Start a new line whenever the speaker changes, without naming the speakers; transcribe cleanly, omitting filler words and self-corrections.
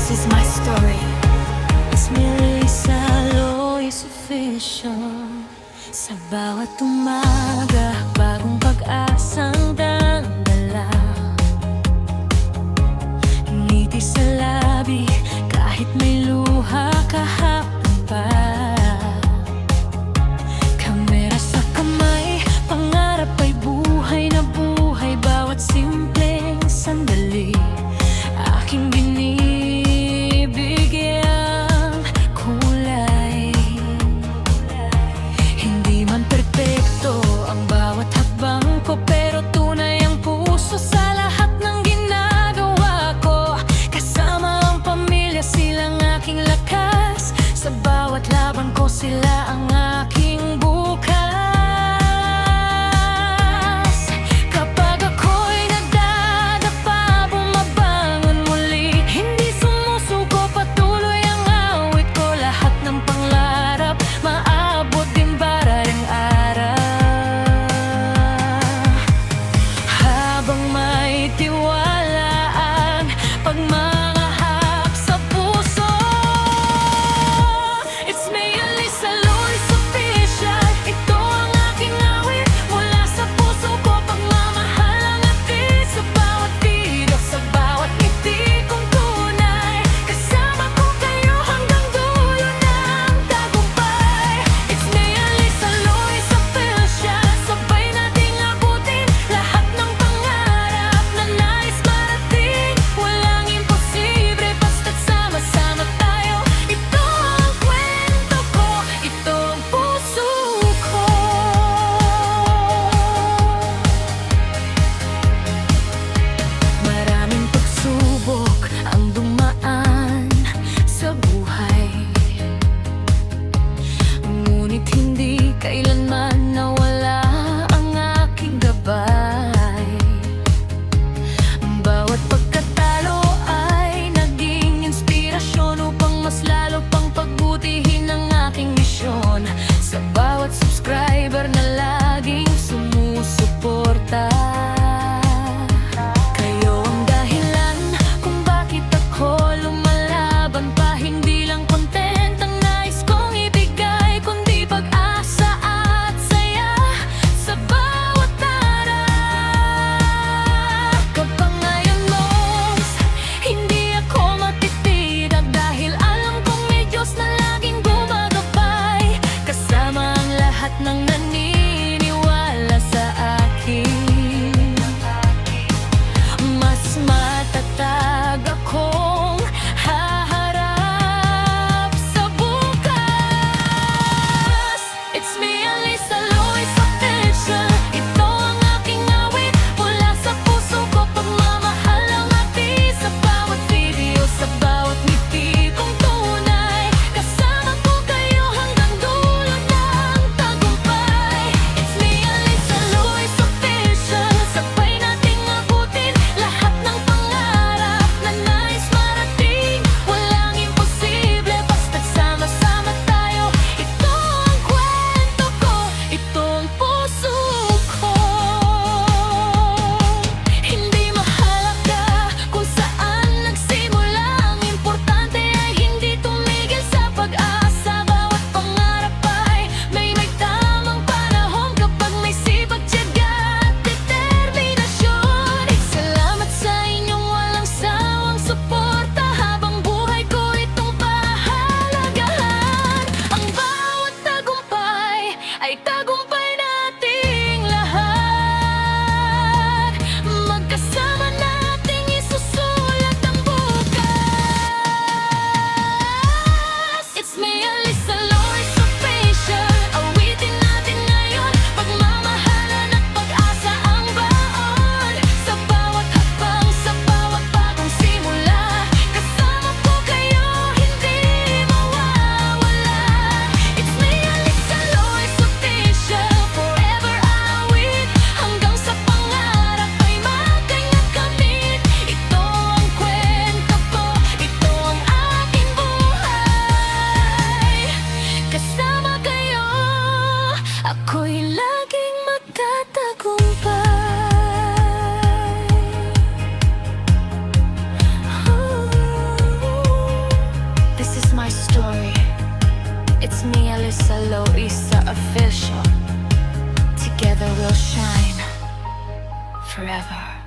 This is my story. It's merely salo'y sufficient. Sa bawat umaga, bagong pag-asang dala. Ngiti sa labi, kahit may luha kahapon pa. Kamera sa kamay, pangarap ay buhay na buhay. Bawat simpleng sandali, aking binibigyang kulay. Hindi man perpekto ang bawat hakbang ko, pero tunay ang puso sa lahat ng ginagawa ko. Kasama Arisa official. Together we'll shine forever.